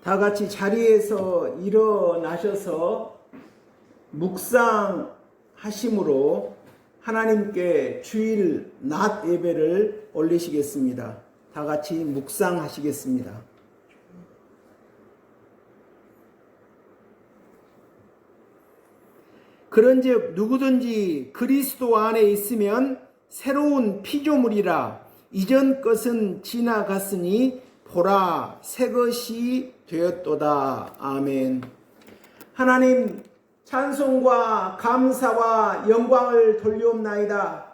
다 같이 자리에서 일어나셔서 묵상하심으로 하나님께 주일 낮 예배를 올리시겠습니다. 다 같이 묵상하시겠습니다. 그런즉 누구든지 그리스도 안에 있으면 새로운 피조물이라 이전 것은 지나갔으니 보라 새 것이 되었도다. 아멘. 하나님 찬송과 감사와 영광을 돌리옵나이다.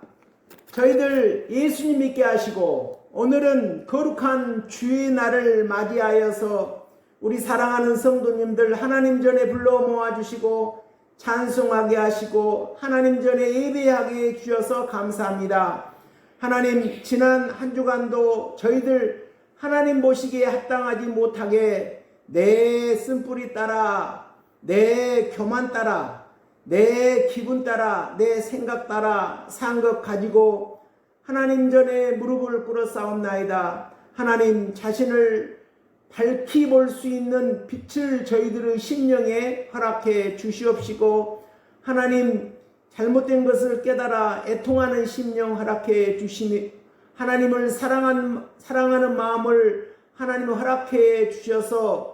저희들 예수님 믿게 하시고 오늘은 거룩한 주의 날을 맞이하여서 우리 사랑하는 성도님들 하나님 전에 불러 모아주시고 찬송하게 하시고 하나님 전에 예배하게 해주셔서 감사합니다. 하나님 지난 한 주간도 저희들 하나님 보시기에 합당하지 못하게 내 쓴뿌리 따라 내 교만 따라 내 기분 따라 내 생각 따라 산 것 가지고 하나님 전에 무릎을 꿇어 싸움나이다. 하나님 자신을 밝히 볼 수 있는 빛을 저희들의 심령에 허락해 주시옵시고 하나님 잘못된 것을 깨달아 애통하는 심령 허락해 주시니 하나님을 사랑하는 마음을 하나님을 허락해 주셔서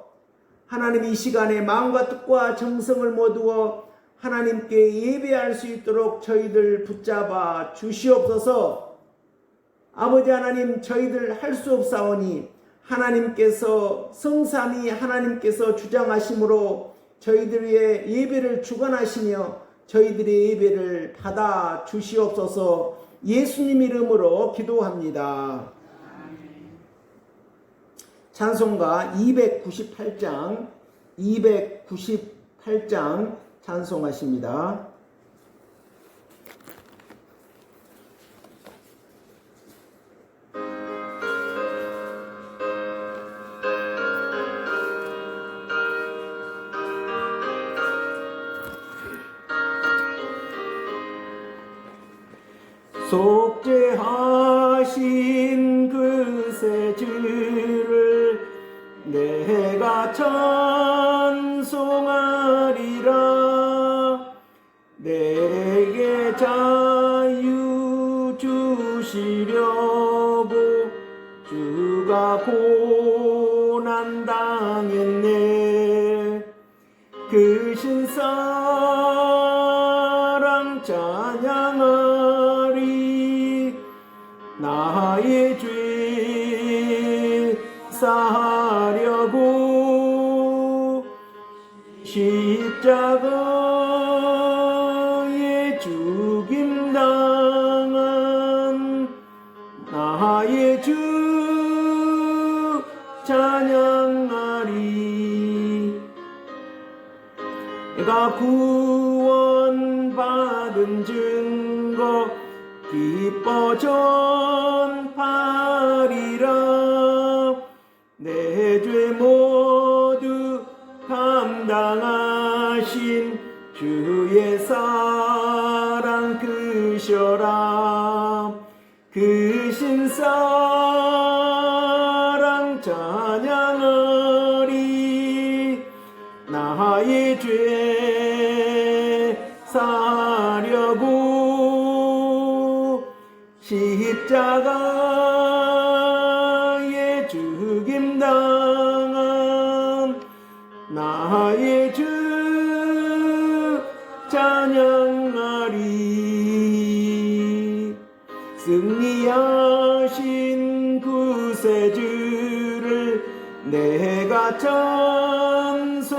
하나님 이 시간에 마음과 뜻과 정성을 모두어 하나님께 예배할 수 있도록 저희들 붙잡아 주시옵소서. 아버지 하나님 저희들 할 수 없사오니 하나님께서 성삼위 하나님께서 주장하심으로 저희들의 예배를 주관하시며 저희들의 예배를 받아 주시옵소서. 예수님 이름으로 기도합니다. 찬송가 298장 찬송하십니다. 속죄하신 그 새 주를 내가 찬송하리라. 내게 자유 주시려고 주가 고난 당했네. 그 신사랑 찬양하리. 나의 죄 사하려고 십자가에 죽임당한 나의 주 찬양하리. 내가 구원받은 증거 기뻐 전파리라. 내 죄 모두 감당하신 주의 사랑 크셔라. 그 신사랑 찬양하리. 나의 죄 사려고 십자가에 죽임당한 나의 주 찬양하리. 승리하신 구세주를 내가 찬송하리라.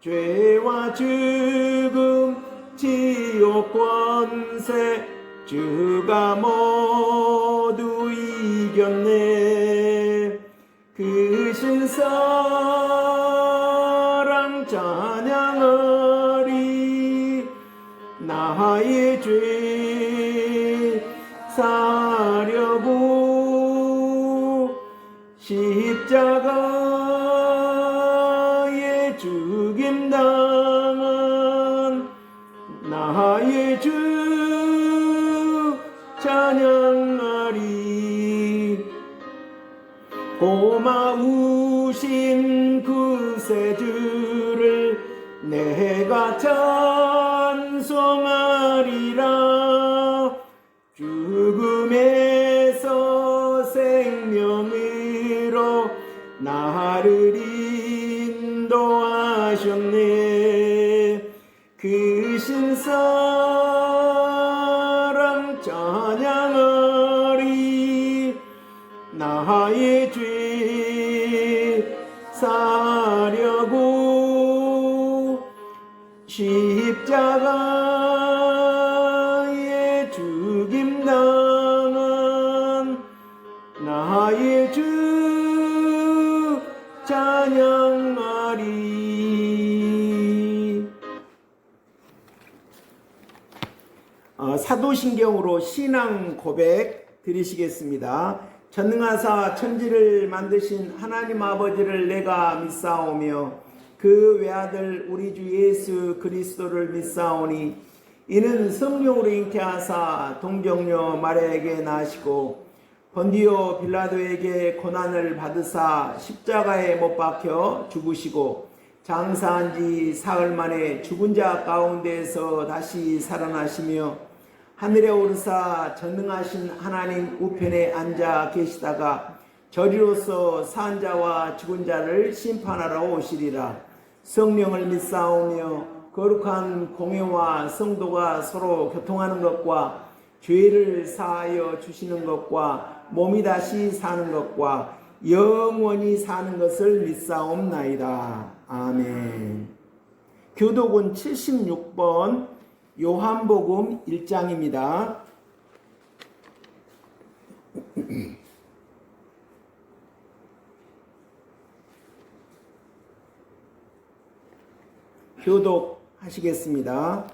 죄와 죽음 지옥 권세 주가 모두 이겼네. 그 신사랑 찬양하리. 나의 죄 사려고 십자가에 죽임당한 나의 주 찬양하리. 고마우신 그새 주를 내가 찬송하리라. 죽음에서 생명으로 나를 인도하셨네. 그 신사랑 찬양하리. 나의 죄 사려고 십자가에 죽임당한 나의 주 찬양하리. 사도신경으로 신앙 고백 드리시겠습니다. 전능하사 천지를 만드신 하나님 아버지를 내가 믿사오며 그 외아들 우리 주 예수 그리스도를 믿사오니 이는 성령으로 잉태하사 동정녀 마리아에게 나시고 본디오 빌라도에게 고난을 받으사 십자가에 못 박혀 죽으시고 장사한 지 사흘 만에 죽은 자 가운데에서 다시 살아나시며 하늘에 오르사 전능하신 하나님 우편에 앉아 계시다가 저리로서 산 자와 죽은 자를 심판하러 오시리라. 성령을 믿사오며 거룩한 공회와 성도가 서로 교통하는 것과 죄를 사하여 주시는 것과 몸이 다시 사는 것과 영원히 사는 것을 믿사옵나이다. 아멘. 교독은 76번 요한복음 1장입니다. 교독하시겠습니다.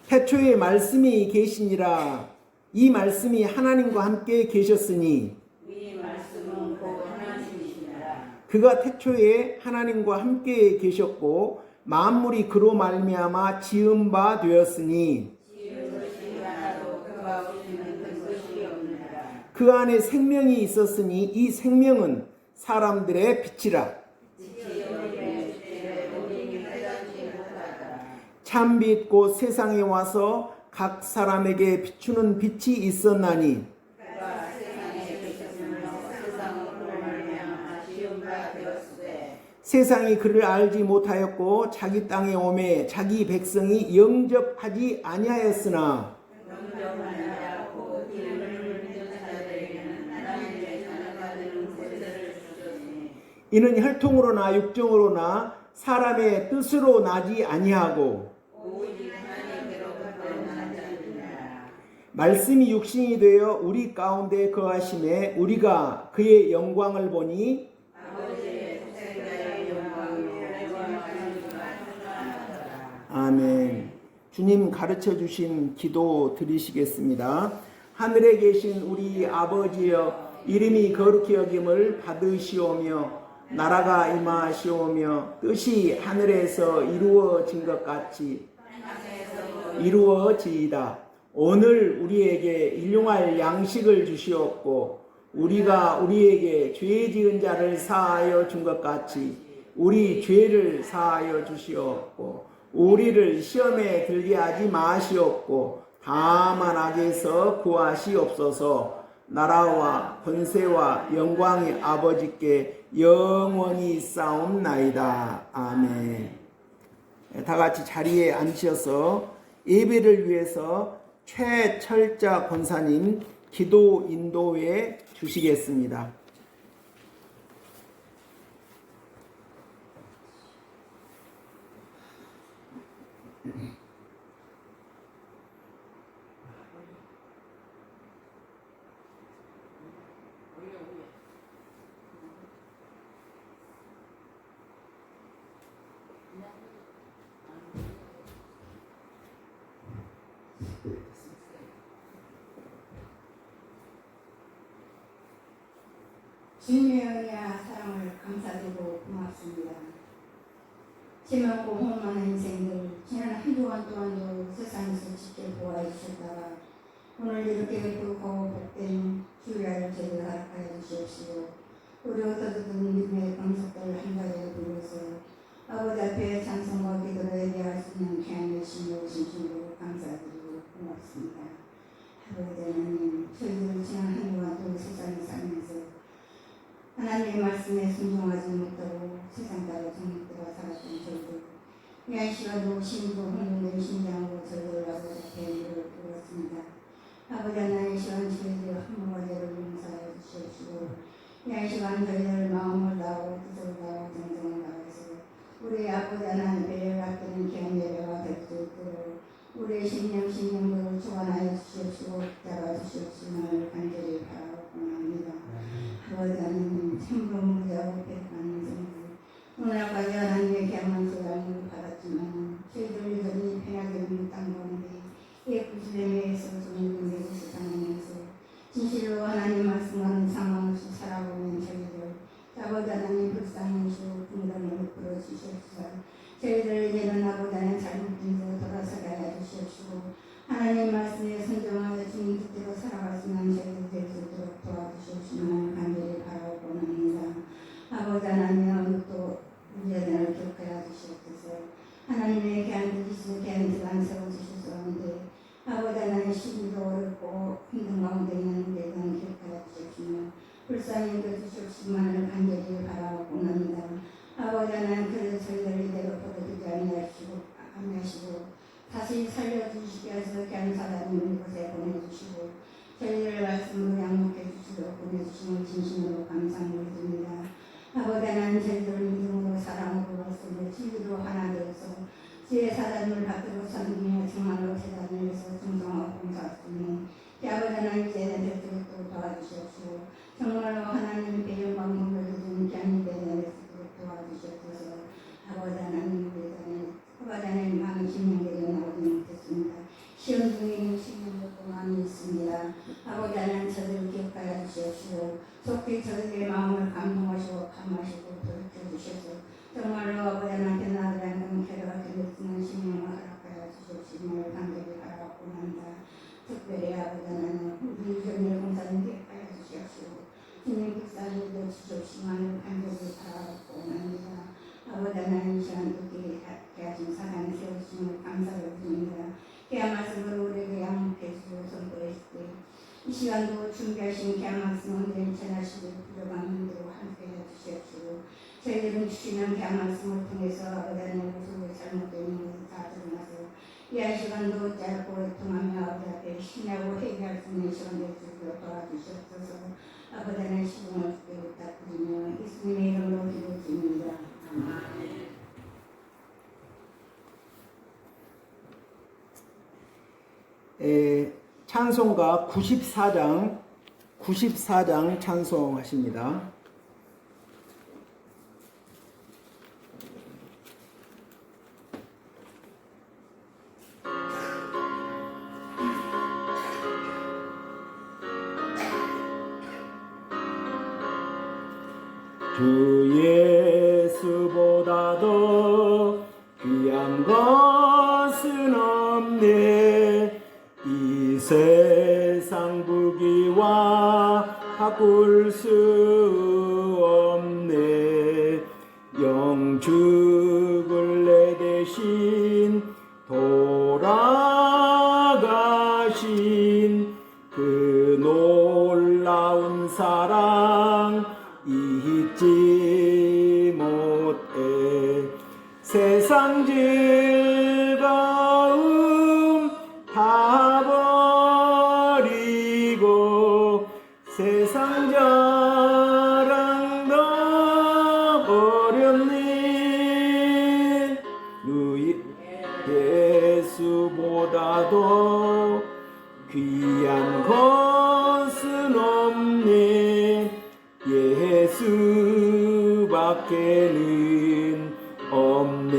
태초에 말씀이 계시니라. 이 말씀이 하나님과 함께 계셨으니 이 말씀은 곧 하나님이시니라. 그가 태초에 하나님과 함께 계셨고 만물이 그로 말미암아 지은 바 되었으니 지은 것이 하나도 그가 없이는 된 것이 없느니라. 그 안에 생명이 있었으니 이 생명은 사람들의 빛이라. 빛이 우리의 빛에 우리에게 깨닫지 못하더라. 참빛 곧 세상에 와서 각 사람에게 비추는 빛이 있었나니 그가 세상에 계셨으며 세상으로 말미암아 지은 바 되었으되 세상이 그를 알지 못하였고 자기 땅에 오매 자기 백성이 영접하지 아니하였으나 영접하지 않고 이름을 믿는 자들에게는 하나님의 자녀가 되는 권세를 주셨으니 이는 혈통으로나 육정으로나 사람의 뜻으로 나지 아니하고 오직 하나님께로부터 난 자들이라. 말씀이 육신이 되어 우리 가운데 거하심에 우리가 그의 영광을 보니 아버지의 독생자의 영광으로 영원하신 이가 충만하더라. 아멘. 주님 가르쳐 주신 기도 드리시겠습니다. 하늘에 계신 우리 아버지여, 이름이 거룩히 여김을 받으시오며 나라가 임하시오며 뜻이 하늘에서 이루어진 것 같이 이루어지이다. 오늘 우리에게 일용할 양식을 주시옵고 우리가 우리에게 죄 지은 자를 사하여 준 것 같이 우리 죄를 사하여 주시옵고 우리를 시험에 들게 하지 마시옵고 다만 악에서 구하시옵소서. 나라와 권세와 영광이 아버지께 영원히 있사옵나이다. 아멘. 다 같이 자리에 앉으셔서 예배를 위해서 최철자 권사님 기도 인도해 주시겠습니다. 주님의 은혜와 사랑을 감사드리고 고맙습니다. 지막고 혼만한 인생들 지난 한 주간 동안도 세상에서 지켜보아 주셨다가 오늘 이렇게 예쁘고 복된 주일날 저희를 허락하여 주시옵시고 우리 어떠든 믿음의 방석들을 한자리에 불러서 아버지 앞에 찬송과 기도를 예배할 수 있는 귀한 신을 진심으로 감사드리고 고맙습니다. 아버지 하나님, 저희들 지난 한 주간 또 세상에 살면서 하나님의 말씀에 순종하지 못하고 세상 따라 정욕대로 살았던 저희들, 이 시간도 심도 흔들린 심장으로 저희들 아버지 앞에 예배를 드렸습니다. 아버지 하나님, 시간 저희들 한번과 죄를 용서하여 주시옵시고, 이 시간 저희들 마음을 다하고 뜻을 다하고 정성을 다해서 우리 아버지 하나님 배를 아끼는 귀한 예배가 될 수 있도록 우리의 신령들을 주관하여 주시옵시고 잡아주시옵시면 간절히 바라옵나이다. 아버지 하나님 참으로 무지하고 배반한 성들, 오늘까지 하나님의 귀한 소양을 받았지만 저희들 여전히 편하게 있는 땅 가운데 예쁘시됨에서 종일군의 세상에서 진실로 하나님 말씀하는 상황 없이 살아오는 저희들, 아버지 하나님 불쌍하시고 분단을 베풀어 주시옵소서. 저희들 이제는 아버지 하나님 잘못된 데 돌아서게 하여 주시옵시고, 하나님 말씀에 순종하여 주님 뜻대로 살아갈 수 있는 저희들 될 수 있도록 도와주시옵시면 간절히 바라옵나이다. 아버지 하나님, 또 우리 자녀를 기억하여 주시옵소서. 하나님의 귀한 뜻이시고 귀한 뜻안 세워주셨었는데 아버지 하나님 시기도 어렵고 힘든 가운데 있는 우리들은 기억하여 주시옵시며 불쌍히 여겨주시옵시만을 간절히 바라옵나이다. 아버지 하나님, 그래서 저희들 이대로 버려두지 아니하시고 다시 살려주시기 위해서 귀한 사람을 이곳에 보내주시고 저희들 말씀으로 양육해 주시도록 보내주심을 진심으로 감사를 드립니다. 아버지 하나님, 저희들 믿음으로 사랑으로 말씀으로 진리로 하나 되어서 주의 사단을 받들고 섬기며 정말로 세상을 위해서 충성하고 봉사할 수 있는 아버지 하나님 제자 될수 있도록 도와주시옵시고 정말로 하나님 배경 방법을 주신 귀한 예배를 수 있도록 도와주시옵소서. 아버지 하나님, 아버지 하나님 많은 신령들이 나오지 못했습니다. 시험 중에 있는 신령들도 많이 있습니다. 아버지 하나님, 저들을 기억하여 주시옵시고 속히 저들의 마음을 감동하시고 감하시고 돌이켜주셔서 정말로 아버지 하나님께 나를 향한 괴로워 드렸으면 신령을 허락하여 주시옵시며 간절히 바라고 한다. 특별히 아버지 하나님, 우리 전일 공사님 기억하여 주시옵시고 주님 불쌍히 주시옵시면 간절히 바라고 합니다. 아버지 하나님, 이 시간 듣기 하신 사랑을 세우시며 감사를 드립니다. 귀한 말씀으로 우리에게 양육해 주시고 선포해 주시고 이 시간도 준비하신 귀한 말씀을 전하시고 부족한 대로 함께해 주시옵시고 저희들은 주시는 귀한 말씀을 통해서 아버지 하나님 모습을 잘못되어 있는 것을 다 드러나서 이 시간도 짧고 통하며 아버지 앞에 신뢰하고 회개할 수 있는 시간 될 수 있도록 도와주시옵소서. 아버지 하나님, 시공을 주께 부탁드리며 예수님의 이름으로 기도드립니다. 아멘. 찬송가 94장 찬송하십니다. 주 예수보다도 귀한 것은 없네. 이 세상 부귀와 바꿀 수 없네. 영죽을 내 대신 돌아가신 그 놀라운 사랑 잊지 못해. 세상 즐거움 다 버리고 세상 자랑도 버렸네. 예수보다도 귀한 것은 없네. 예수밖에는 없네.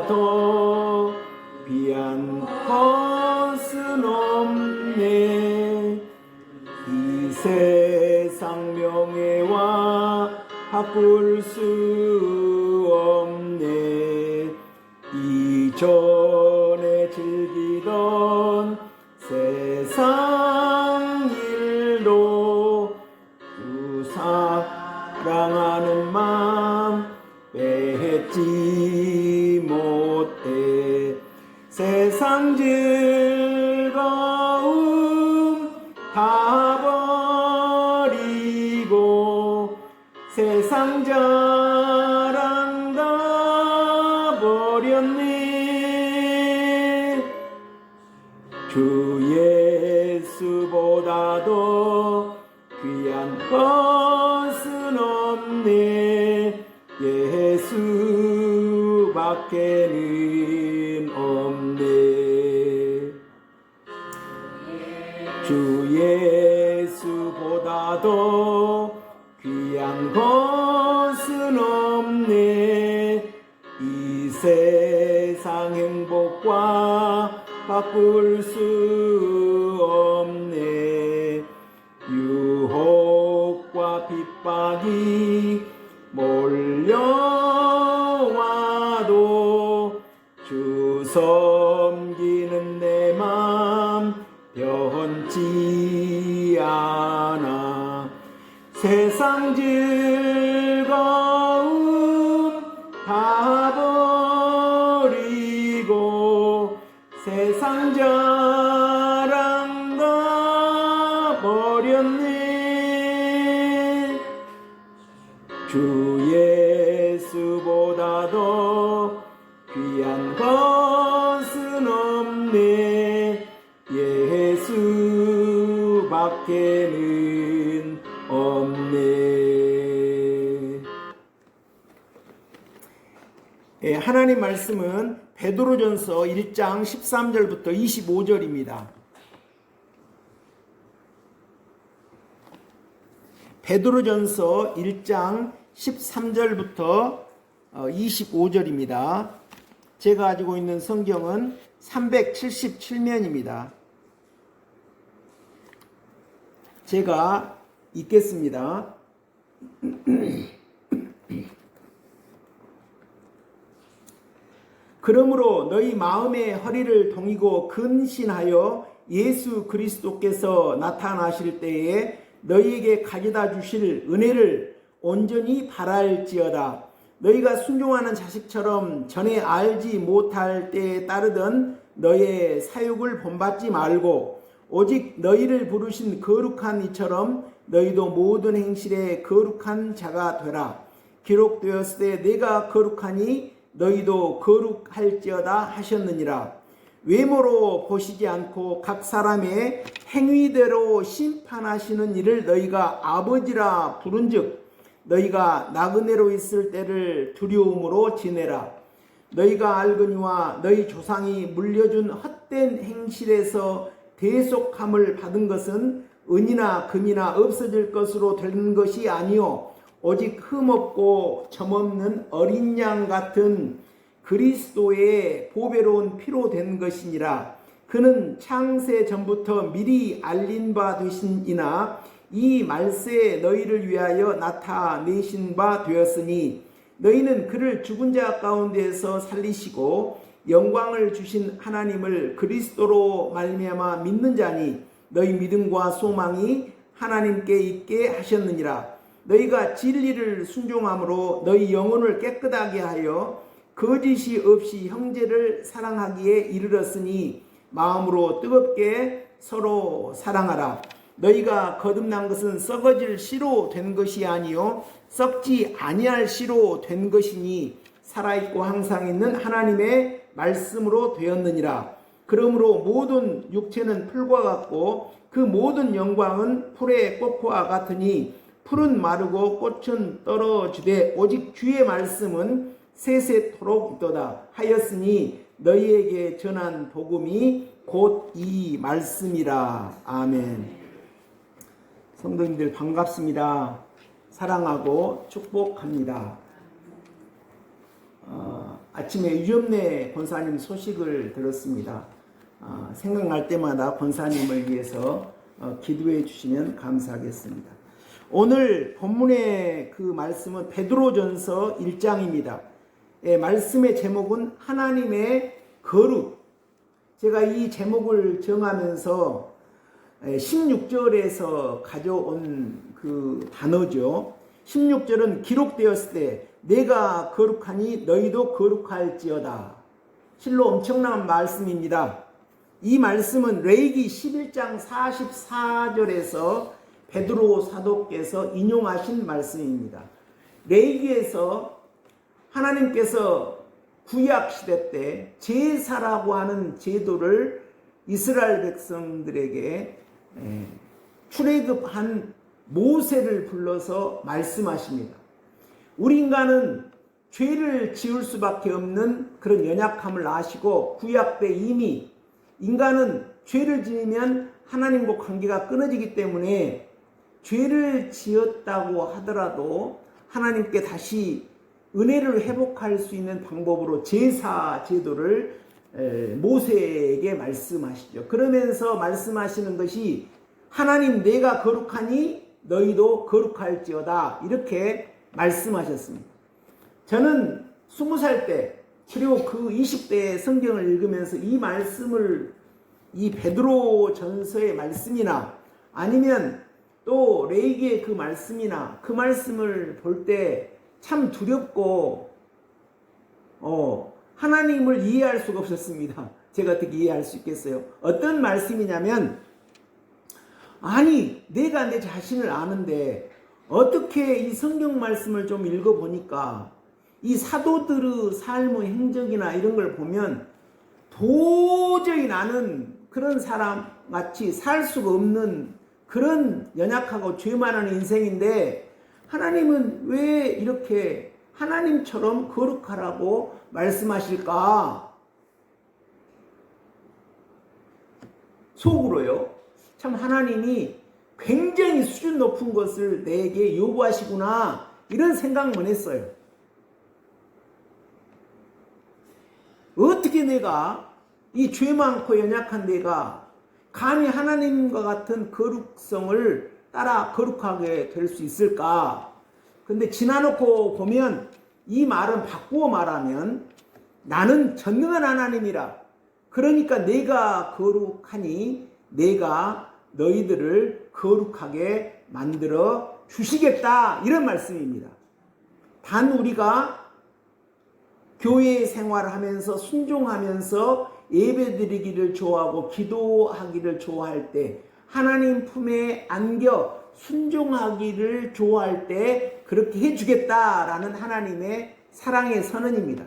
예수보다도 귀한 것은 없네. 이 세상 명예와 바꿀 수 없네. 이전에 즐기던 세상 세상 즐거움 다 버리고 세상 자랑 다 버렸네. 주 예수보다도 귀한 것은 없네. 예수밖에는 없네. 주 예수보다도 귀한 것은 없네. 이 세상 행복과 바꿀 수 없네. 유혹과 핍박이 몰려와도 주 섬기는 내 맘 변치 않아. 세상 즐거움 다 버리고 세상 자랑 다 버렸네. 주 예수보다도 귀한 것은 없네. 예수밖에는 없네. 하나님 말씀은 베드로전서 1장 13절부터 25절입니다. 베드로전서 1장 13절부터 25절입니다. 제가 가지고 있는 성경은 377면입니다. 제가 읽겠습니다. 그러므로 너희 마음의 허리를 동이고 근신하여 예수 그리스도께서 나타나실 때에 너희에게 가져다 주실 은혜를 온전히 바랄지어다. 너희가 순종하는 자식처럼 전에 알지 못할 때에 따르던 너의 사욕을 본받지 말고 오직 너희를 부르신 거룩한 이처럼 너희도 모든 행실에 거룩한 자가 되라. 기록되었을 때 내가 거룩하니 너희도 거룩할지어다 하셨느니라. 외모로 보시지 않고 각 사람의 행위대로 심판하시는 이를 너희가 아버지라 부른즉 너희가 나그네로 있을 때를 두려움으로 지내라. 너희가 알거니와 너희 조상이 물려준 헛된 행실에서 대속함을 받은 것은 은이나 금이나 없어질 것으로 되는 것이 아니요 오직 흠없고 점없는 어린 양 같은 그리스도의 보배로운 피로 된 것이니라. 그는 창세 전부터 미리 알린 바 되신이나 이 말세에 너희를 위하여 나타내신 바 되었으니 너희는 그를 죽은 자 가운데에서 살리시고 영광을 주신 하나님을 그리스도로 말미암아 믿는 자니 너희 믿음과 소망이 하나님께 있게 하셨느니라. 너희가 진리를 순종함으로 너희 영혼을 깨끗하게 하여 거짓이 없이 형제를 사랑하기에 이르렀으니 마음으로 뜨겁게 서로 사랑하라. 너희가 거듭난 것은 썩어질 씨로 된 것이 아니요 썩지 아니할 씨로 된 것이니 살아있고 항상 있는 하나님의 말씀으로 되었느니라. 그러므로 모든 육체는 풀과 같고 그 모든 영광은 풀의 꽃과 같으니 풀은 마르고 꽃은 떨어지되 오직 주의 말씀은 세세토록 있도다 하였으니 너희에게 전한 복음이 곧 이 말씀이라. 아멘. 성도님들 반갑습니다. 사랑하고 축복합니다. 아침에 유엽래 권사님 소식을 들었습니다. 생각날 때마다 권사님을 위해서 기도해 주시면 감사하겠습니다. 오늘 본문의 그 말씀은 베드로전서 1장입니다. 말씀의 제목은 하나님의 거룩. 제가 이 제목을 정하면서 16절에서 가져온 그 단어죠. 16절은 기록되었을 때 내가 거룩하니 너희도 거룩할지어다. 실로 엄청난 말씀입니다. 이 말씀은 레위기 11장 44절에서 베드로 사도께서 인용하신 말씀입니다. 레위기에서 하나님께서 구약 시대 때 제사라고 하는 제도를 이스라엘 백성들에게 출애굽한 모세를 불러서 말씀하십니다. 우리 인간은 죄를 지을 수밖에 없는 그런 연약함을 아시고 구약 때 이미 인간은 죄를 지으면 하나님과 관계가 끊어지기 때문에 죄를 지었다고 하더라도 하나님께 다시 은혜를 회복할 수 있는 방법으로 제사 제도를 모세에게 말씀하시죠. 그러면서 말씀하시는 것이 하나님 내가 거룩하니 너희도 거룩할지어다 이렇게 말씀하셨습니다. 저는 20살 때 그리고 그 20대에 성경을 읽으면서 이 말씀을 이 베드로 전서의 말씀이나 아니면 또 레위기의 그 말씀이나 그 말씀을 볼 때 참 두렵고 하나님을 이해할 수가 없었습니다. 제가 어떻게 이해할 수 있겠어요? 어떤 말씀이냐면 아니 내가 내 자신을 아는데 어떻게 이 성경 말씀을 좀 읽어보니까 이 사도들의 삶의 행적이나 이런 걸 보면 도저히 나는 그런 사람 같이 살 수가 없는 그런 연약하고 죄 많은 인생인데 하나님은 왜 이렇게 하나님처럼 거룩하라고 말씀하실까? 속으로요. 참 하나님이 굉장히 수준 높은 것을 내게 요구하시구나 이런 생각만 했어요. 어떻게 내가 이 죄 많고 연약한 내가 감히 하나님과 같은 거룩성을 따라 거룩하게 될 수 있을까? 근데 지나놓고 보면 이 말은 바꾸어 말하면 나는 전능한 하나님이라 그러니까 내가 거룩하니 내가 너희들을 거룩하게 만들어 주시겠다 이런 말씀입니다. 단 우리가 교회 생활을 하면서 순종하면서 예배드리기를 좋아하고 기도하기를 좋아할 때 하나님 품에 안겨 순종하기를 좋아할 때 그렇게 해주겠다라는 하나님의 사랑의 선언입니다.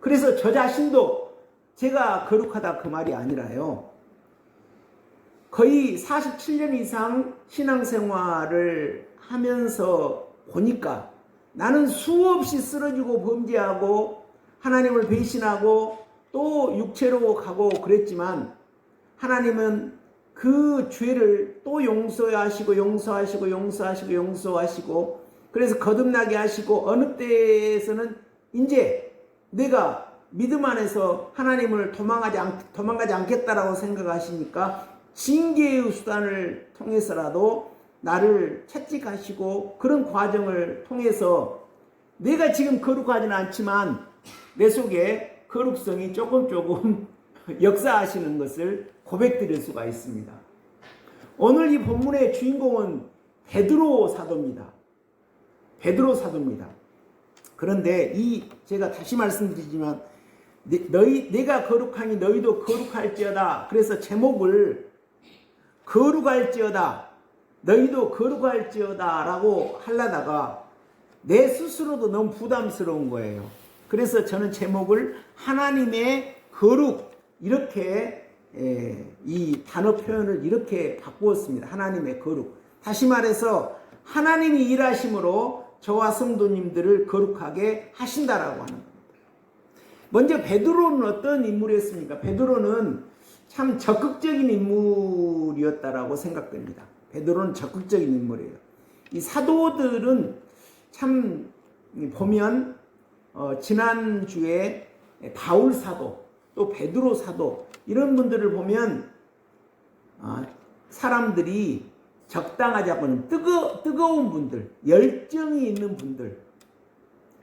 그래서 저 자신도 제가 거룩하다 그 말이 아니라요. 거의 47년 이상 신앙생활을 하면서 보니까 나는 수없이 쓰러지고 범죄하고 하나님을 배신하고 또 육체로 가고 그랬지만 하나님은 그 죄를 또 용서하시고 그래서 거듭나게 하시고 어느 때에서는 이제 내가 믿음 안에서 하나님을 도망가지 않겠다라고 생각하시니까 징계의 수단을 통해서라도 나를 채찍하시고 그런 과정을 통해서 내가 지금 거룩하지는 않지만 내 속에 거룩성이 조금 역사하시는 것을 고백드릴 수가 있습니다. 오늘 이 본문의 주인공은 베드로 사도입니다. 베드로 사도입니다. 그런데 제가 다시 말씀드리지만 내가 거룩하니 너희도 거룩할지어다. 그래서 제목을 거룩할지어다. 너희도 거룩할지어다 라고 하려다가 내 스스로도 너무 부담스러운 거예요. 그래서 저는 제목을 하나님의 거룩 이렇게 이 단어 표현을 이렇게 바꾸었습니다. 하나님의 거룩. 다시 말해서 하나님이 일하심으로 저와 성도님들을 거룩하게 하신다라고 하는 겁니다. 먼저 베드로는 어떤 인물이었습니까? 베드로는 참 적극적인 인물이었다라고 생각됩니다. 베드로는 적극적인 인물이에요. 이 사도들은 참 보면 지난주에 바울 사도 또 베드로 사도 이런 분들을 보면 사람들이 적당하지 않고 뜨거운 분들, 열정이 있는 분들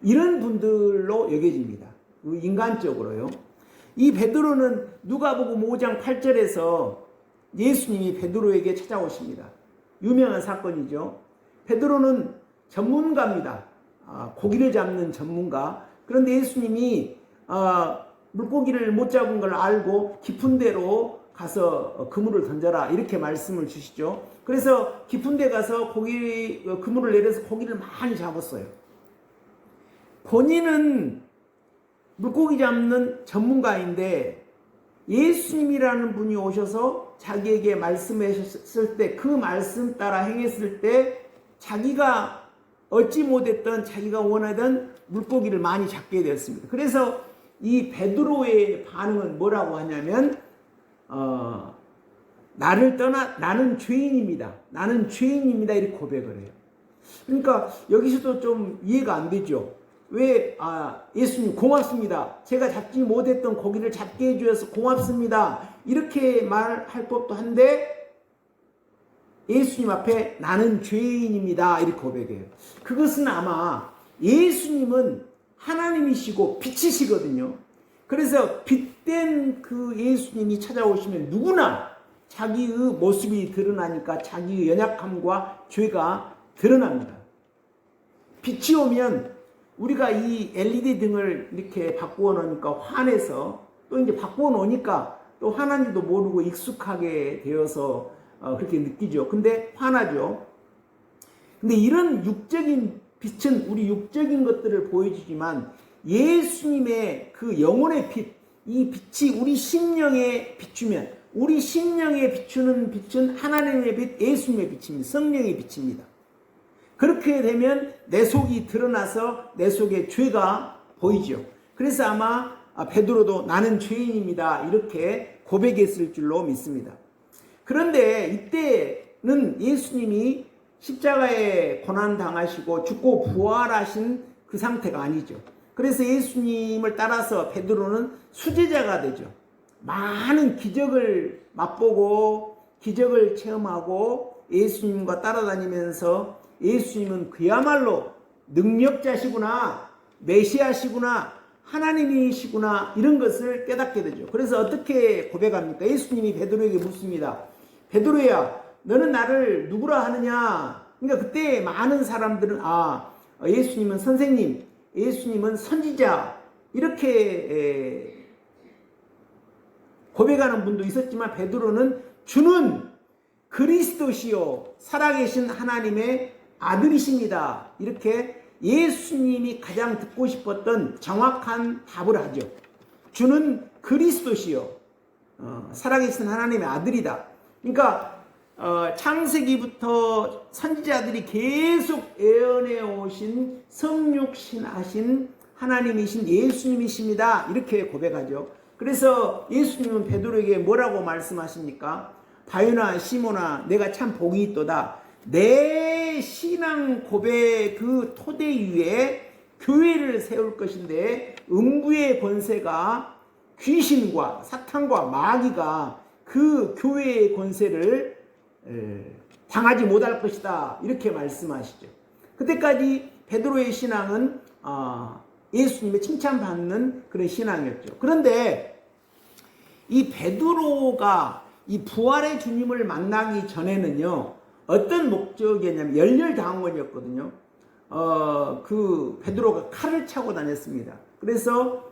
이런 분들로 여겨집니다. 인간적으로요. 이 베드로는 누가복음 5장 8절에서 예수님이 베드로에게 찾아오십니다. 유명한 사건이죠. 베드로는 전문가입니다. 고기를 잡는 전문가. 그런데 예수님이 물고기를 못 잡은 걸 알고 깊은 데로 가서 그물을 던져라 이렇게 말씀을 주시죠. 그래서 깊은 데 가서 그물을 내려서 고기를 많이 잡았어요. 본인은 물고기 잡는 전문가인데 예수님이라는 분이 오셔서 자기에게 말씀하셨을 때 그 말씀 따라 행했을 때 자기가 얻지 못했던 자기가 원하던 물고기를 많이 잡게 되었습니다. 그래서 이 베드로의 반응은 뭐라고 하냐면 나는 죄인입니다. 나는 죄인입니다. 이렇게 고백을 해요. 그러니까 여기서도 좀 이해가 안 되죠. 왜 예수님 고맙습니다. 제가 잡지 못했던 고기를 잡게 해주셔서 고맙습니다. 이렇게 말할 법도 한데 예수님 앞에 나는 죄인입니다. 이렇게 고백해요. 그것은 아마 예수님은 하나님이시고 빛이시거든요. 그래서 빛된 그 예수님이 찾아오시면 누구나 자기의 모습이 드러나니까 자기의 연약함과 죄가 드러납니다. 빛이 오면 우리가 이 LED 등을 이렇게 바꾸어 놓으니까 환해서 또 이제 바꾸어 놓으니까 또 화난지도 모르고 익숙하게 되어서 그렇게 느끼죠. 근데 화나죠. 근데 이런 육적인 빛은 우리 육적인 것들을 보여주지만 예수님의 그 영혼의 빛, 이 빛이 우리 심령에 비추면 우리 심령에 비추는 빛은 하나님의 빛, 예수님의 빛입니다. 성령의 빛입니다. 그렇게 되면 내 속이 드러나서 내 속에 죄가 보이죠. 그래서 아마 베드로도 나는 죄인입니다. 이렇게 고백했을 줄로 믿습니다. 그런데 이때는 예수님이 십자가에 고난당하시고 죽고 부활하신 그 상태가 아니죠. 그래서 예수님을 따라서 베드로는 수제자가 되죠. 많은 기적을 맛보고 기적을 체험하고 예수님과 따라다니면서 예수님은 그야말로 능력자시구나, 메시아시구나, 하나님이시구나 이런 것을 깨닫게 되죠. 그래서 어떻게 고백합니까? 예수님이 베드로에게 묻습니다. 베드로야, 너는 나를 누구라 하느냐? 그러니까 그때 많은 사람들은 예수님은 선생님, 예수님은 선지자 이렇게 고백하는 분도 있었지만 베드로는 주는 그리스도시요 살아계신 하나님의 아들이십니다. 이렇게 예수님이 가장 듣고 싶었던 정확한 답을 하죠. 주는 그리스도시요 살아계신 하나님의 아들이다. 그러니까 창세기부터 선지자들이 계속 예언해 오신 성육신하신 하나님이신 예수님이십니다. 이렇게 고백하죠. 그래서 예수님은 베드로에게 뭐라고 말씀하십니까? 바요나 시몬아, 내가 참 복이 있도다. 내 신앙 고백 그 토대 위에 교회를 세울 것인데 음부의 권세가 귀신과 사탄과 마귀가 그 교회의 권세를 당하지 못할 것이다. 이렇게 말씀하시죠. 그때까지 베드로의 신앙은 예수님의 칭찬받는 그런 신앙이었죠. 그런데 이 베드로가 이 부활의 주님을 만나기 전에는요, 어떤 목적이었냐면 열렬당원이었거든요. 그 베드로가 칼을 차고 다녔습니다. 그래서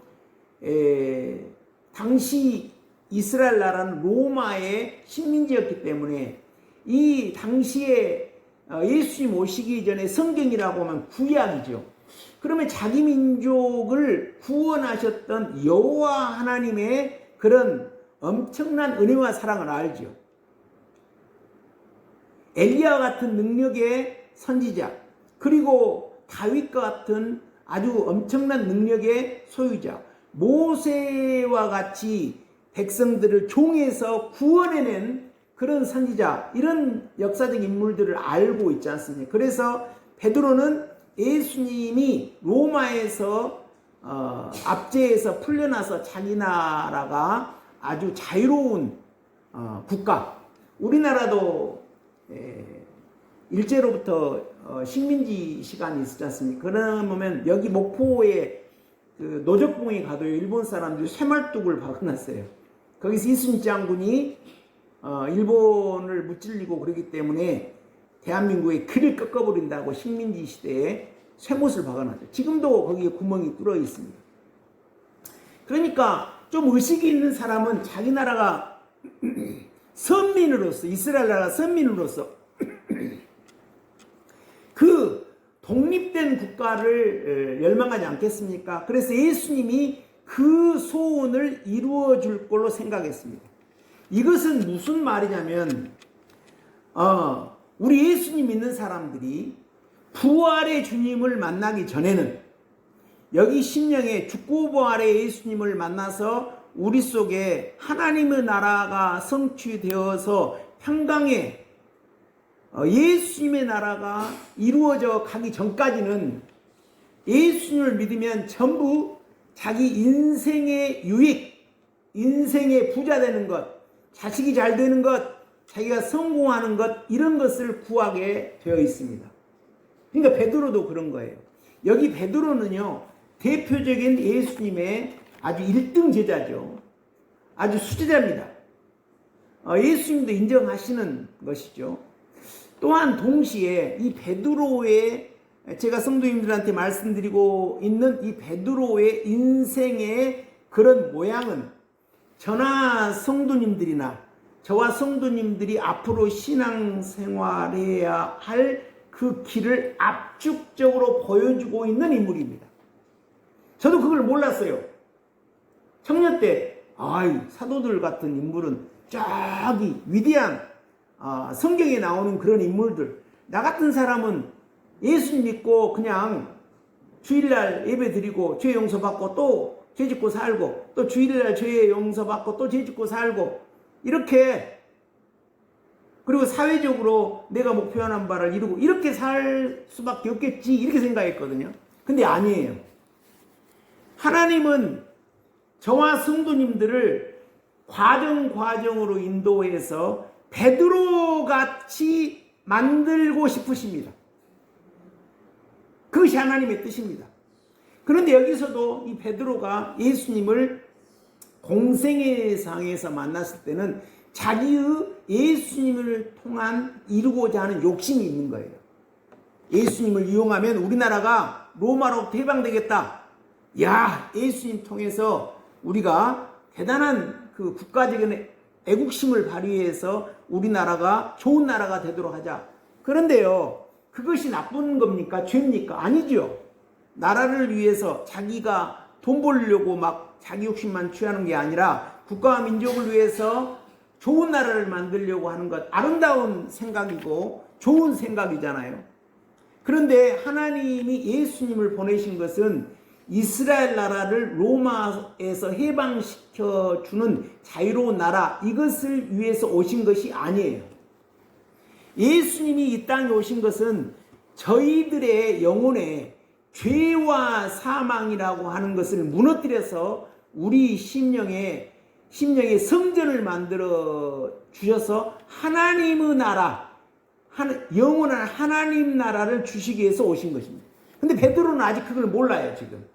당시 이스라엘 나라는 로마의 식민지였기 때문에 이 당시에 예수님 오시기 전에 성경이라고 하면 구약이죠. 그러면 자기 민족을 구원하셨던 여호와 하나님의 그런 엄청난 은혜와 사랑을 알죠. 엘리야 같은 능력의 선지자, 그리고 다윗과 같은 아주 엄청난 능력의 소유자, 모세와 같이 백성들을 종에서 구원해낸 그런 선지자, 이런 역사적 인물들을 알고 있지 않습니까? 그래서 베드로는 예수님이 로마에서 압제에서 풀려나서 자기 나라가 아주 자유로운 국가, 우리나라도 일제로부터 식민지 시간이 있었지 않습니까? 그러면 여기 목포에 그 노적봉에 가도 일본 사람들이 쇠말뚝을 박아놨어요. 거기서 이순신 장군이 일본을 무찔리고 그러기 때문에 대한민국의 귀를 꺾어버린다고 식민지 시대에 쇠못을 박아놨죠. 지금도 거기에 구멍이 뚫어 있습니다. 그러니까 좀 의식이 있는 사람은 자기 나라가 선민으로서, 이스라엘 나라 선민으로서 그 독립된 국가를 열망하지 않겠습니까? 그래서 예수님이 그 소원을 이루어 줄 걸로 생각했습니다. 이것은 무슨 말이냐면 우리 예수님 믿는 사람들이 부활의 주님을 만나기 전에는 여기 심령에 죽고 부활의 예수님을 만나서 우리 속에 하나님의 나라가 성취되어서 평강에 예수님의 나라가 이루어져 가기 전까지는 예수님을 믿으면 전부 자기 인생의 유익, 인생의 부자 되는 것, 자식이 잘 되는 것, 자기가 성공하는 것, 이런 것을 구하게 되어 있습니다. 그러니까 베드로도 그런 거예요. 여기 베드로는요, 대표적인 예수님의 아주 1등 제자죠. 아주 수제자입니다. 예수님도 인정하시는 것이죠. 또한 동시에 이 베드로의, 제가 성도님들한테 말씀드리고 있는 이 베드로의 인생의 그런 모양은 저나 성도님들이나 저와 성도님들이 앞으로 신앙생활해야 할 그 길을 압축적으로 보여주고 있는 인물입니다. 저도 그걸 몰랐어요. 청년 때 사도들 같은 인물은 저기 위대한 성경에 나오는 그런 인물들, 나 같은 사람은 예수님 믿고 그냥 주일날 예배 드리고 죄 용서받고 또 죄 짓고 살고 또 주일날 죄 용서받고 또 죄 짓고 살고 이렇게, 그리고 사회적으로 내가 목표하는 바를 이루고 이렇게 살 수밖에 없겠지 이렇게 생각했거든요. 근데 아니에요. 하나님은 저와 성도님들을 과정으로 인도해서 베드로같이 만들고 싶으십니다. 그것이 하나님의 뜻입니다. 그런데 여기서도 이 베드로가 예수님을 공생의 상에서 만났을 때는 자기의 예수님을 통한 이루고자 하는 욕심이 있는 거예요. 예수님을 이용하면 우리나라가 로마로부터 해방되겠다. 야, 예수님 통해서 우리가 대단한 그 국가적인 애국심을 발휘해서 우리나라가 좋은 나라가 되도록 하자. 그런데요, 그것이 나쁜 겁니까? 죄입니까? 아니죠. 나라를 위해서 자기가 돈 벌려고 막 자기 욕심만 취하는 게 아니라 국가와 민족을 위해서 좋은 나라를 만들려고 하는 것, 아름다운 생각이고 좋은 생각이잖아요. 그런데 하나님이 예수님을 보내신 것은 이스라엘 나라를 로마에서 해방시켜주는 자유로운 나라, 이것을 위해서 오신 것이 아니에요. 예수님이 이 땅에 오신 것은 저희들의 영혼에 죄와 사망이라고 하는 것을 무너뜨려서 우리 심령에 성전을 만들어 주셔서 하나님의 나라, 영원한 하나님 나라를 주시기 위해서 오신 것입니다. 근데 베드로는 아직 그걸 몰라요, 지금.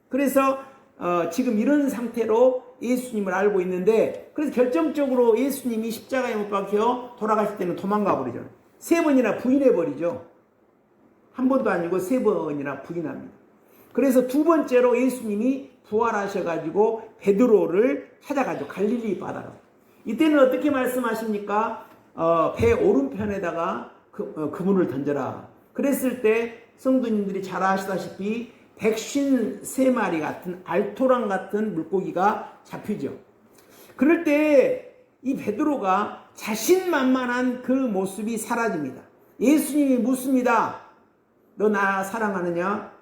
그래서 지금 이런 상태로 예수님을 알고 있는데, 그래서 결정적으로 예수님이 십자가에 못 박혀 돌아가실 때는 도망가 버리죠. 3번이나 부인해 버리죠. 한 번도 아니고 3번이나 부인합니다. 그래서 2번째로 예수님이 부활하셔가지고 베드로를 찾아가죠. 갈릴리 바다로. 이때는 어떻게 말씀하십니까? 배 오른편에다가 그물을 던져라. 그랬을 때 성도님들이 잘 아시다시피 153마리 같은 알토란 같은 물고기가 잡히죠. 그럴 때 이 베드로가 자신만만한 그 모습이 사라집니다. 예수님이 묻습니다. 너 나 사랑하느냐?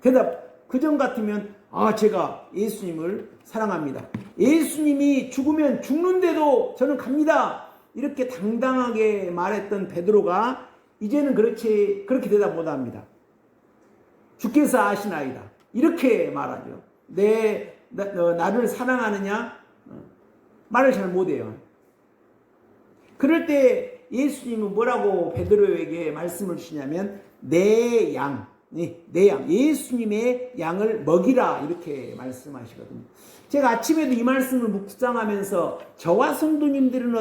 대답, 그전 같으면 제가 예수님을 사랑합니다. 예수님이 죽으면 죽는데도 저는 갑니다. 이렇게 당당하게 말했던 베드로가 이제는 그렇게 대답 못합니다. 주께서 아시나이다. 이렇게 말하죠. 나를 사랑하느냐? 말을 잘 못해요. 그럴 때 예수님은 뭐라고 베드로에게 말씀을 주시냐면 내 양, 예수님의 양을 먹이라, 이렇게 말씀하시거든요. 제가 아침에도 이 말씀을 묵상하면서 저와 성도님들은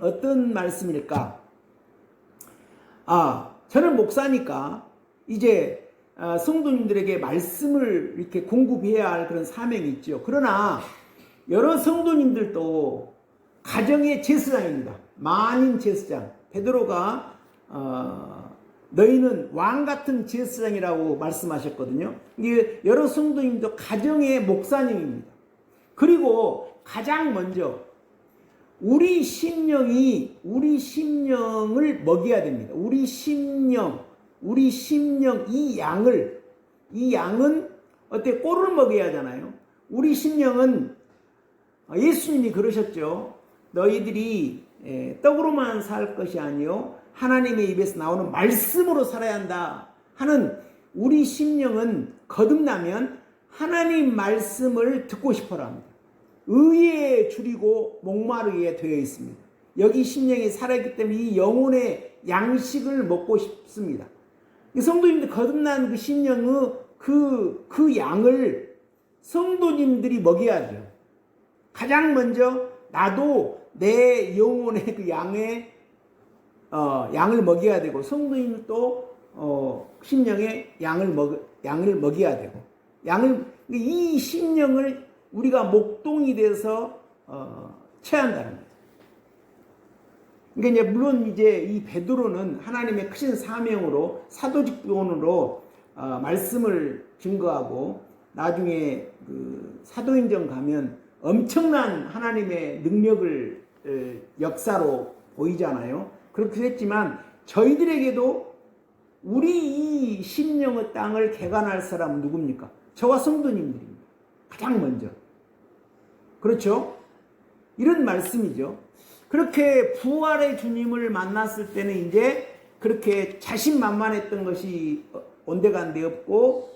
어떤 말씀일까? 저는 목사니까 이제 성도님들에게 말씀을 이렇게 공급해야 할 그런 사명이 있죠. 그러나 여러 성도님들도 가정의 제사장입니다. 만인 제사장. 베드로가 너희는 왕 같은 제사장이라고 말씀하셨거든요. 이게 여러 성도님도 가정의 목사님입니다. 그리고 가장 먼저 우리 심령을 먹여야 됩니다. 우리 심령 이 양은 어때 꼴을 먹여야 하잖아요. 우리 심령은 예수님이 그러셨죠. 너희들이 떡으로만 살 것이 아니요 하나님의 입에서 나오는 말씀으로 살아야 한다 하는 우리 심령은 거듭나면 하나님 말씀을 듣고 싶어라 합니다. 의에 줄이고 목마르게 되어 있습니다. 여기 심령이 살아있기 때문에 이 영혼의 양식을 먹고 싶습니다. 성도님들 거듭난 그 심령의 그 양을 성도님들이 먹여야죠. 가장 먼저 나도 내 영혼의 그 양을 먹여야 되고 성도님도 심령의 양을 먹여야 되고 이 심령을 우리가 목동이 돼서 채한다는 거예요. 그러니까 이제 물론 이제 이 베드로는 하나님의 크신 사명으로 사도직 교훈으로 말씀을 증거하고 나중에 그 사도행전 가면 엄청난 하나님의 능력을 역사로 보이잖아요. 그렇게 했지만 저희들에게도 우리 이 심령의 땅을 개간할 사람은 누굽니까? 저와 성도님들입니다. 가장 먼저. 그렇죠? 이런 말씀이죠. 그렇게 부활의 주님을 만났을 때는 이제 그렇게 자신만만했던 것이 온데간데 없고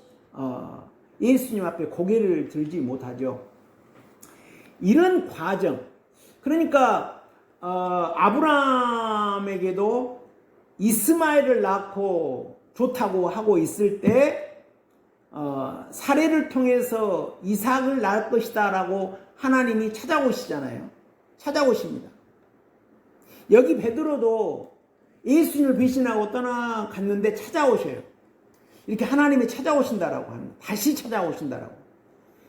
예수님 앞에 고개를 들지 못하죠. 이런 과정, 그러니까 아브라함에게도 이스마엘을 낳고 좋다고 하고 있을 때 사례를 통해서 이삭을 낳을 것이다 라고 하나님이 찾아오시잖아요. 찾아오십니다. 여기 베드로도 예수님을 배신하고 떠나갔는데 찾아오셔요. 이렇게 하나님이 찾아오신다라고 합니다. 다시 찾아오신다라고.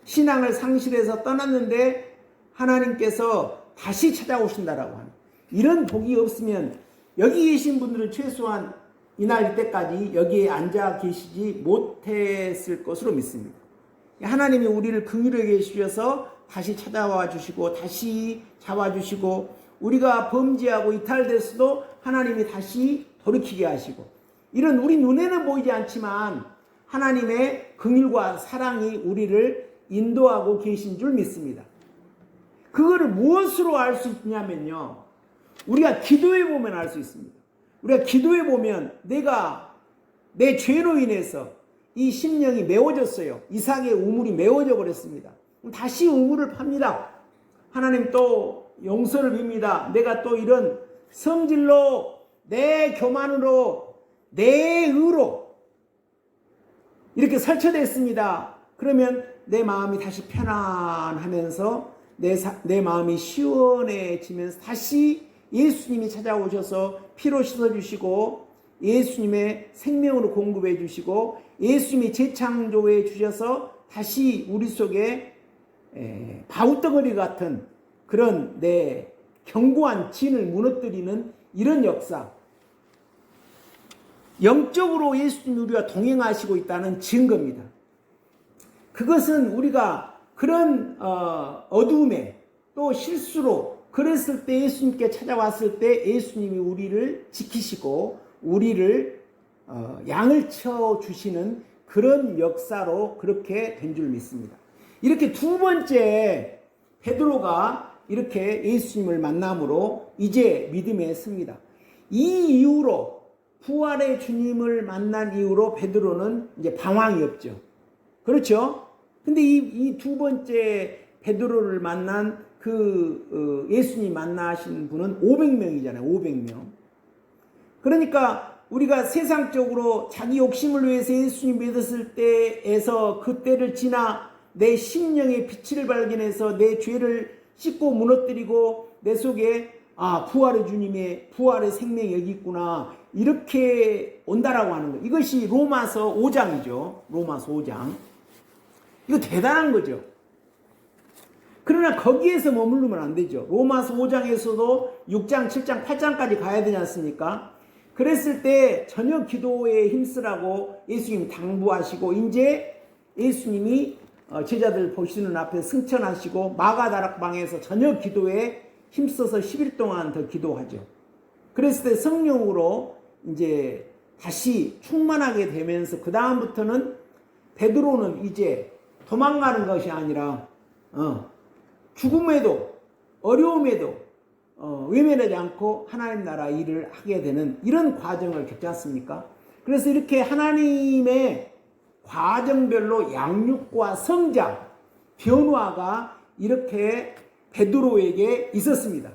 신앙을 상실해서 떠났는데 하나님께서 다시 찾아오신다라고 합니다. 이런 복이 없으면 여기 계신 분들은 최소한 이날 때까지 여기에 앉아 계시지 못했을 것으로 믿습니다. 하나님이 우리를 긍휼하게 해주셔서 다시 찾아와 주시고 다시 잡아주시고 우리가 범죄하고 이탈됐어도 하나님이 다시 돌이키게 하시고 이런 우리 눈에는 보이지 않지만 하나님의 긍휼과 사랑이 우리를 인도하고 계신 줄 믿습니다. 그거를 무엇으로 알 수 있냐면요. 우리가 기도해 보면 알 수 있습니다. 우리가 기도해 보면 내가 내 죄로 인해서 이 심령이 메워졌어요. 이삭의 우물이 메워져 버렸습니다. 다시 우물을 팝니다. 하나님 또 용서를 빕니다. 내가 또 이런 성질로 내 교만으로 내 의로 이렇게 설쳐됐습니다. 그러면 내 마음이 다시 편안하면서 내 마음이 시원해지면서 다시 예수님이 찾아오셔서 피로 씻어주시고 예수님의 생명으로 공급해 주시고 예수님이 재창조해 주셔서 다시 우리 속에 바우덩어리 같은 그런 내 견고한 진을 무너뜨리는 이런 역사, 영적으로 예수님이 우리와 동행하시고 있다는 증거입니다. 그것은 우리가 그런 어두움에 또 실수로 그랬을 때 예수님께 찾아왔을 때 예수님이 우리를 지키시고 우리를 양을 쳐주시는 그런 역사로 그렇게 된 줄 믿습니다. 이렇게 두 번째 베드로가 이렇게 예수님을 만남으로 이제 믿음에 섭니다. 이 이후로 부활의 주님을 만난 이후로 베드로는 이제 방황이 없죠. 그렇죠? 근데 이 두 번째 베드로를 만난 예수님 만나신 분은 500명이잖아요. 500명. 그러니까 우리가 세상적으로 자기 욕심을 위해서 예수님 믿었을 때에서 그 때를 지나 내 심령의 빛을 발견해서 내 죄를 씻고 무너뜨리고 내 속에 부활의 주님의 부활의 생명이 여기 있구나. 이렇게 온다라고 하는 거예요. 이것이 로마서 5장이죠. 로마서 5장. 이거 대단한 거죠. 그러나 거기에서 머무르면 안 되죠. 로마서 5장에서도 6장, 7장, 8장까지 가야 되지 않습니까? 그랬을 때 저녁 기도에 힘쓰라고 예수님이 당부하시고 이제 예수님이 제자들 보시는 앞에 승천하시고 마가다락방에서 저녁 기도에 힘써서 10일 동안 더 기도하죠. 그랬을 때 성령으로 이제 다시 충만하게 되면서 그 다음부터는 베드로는 이제 도망가는 것이 아니라 죽음에도 어려움에도 외면하지 않고 하나님 나라 일을 하게 되는 이런 과정을 겪지 않습니까? 그래서 이렇게 하나님의 과정별로 양육과 성장, 변화가 이렇게 베드로에게 있었습니다.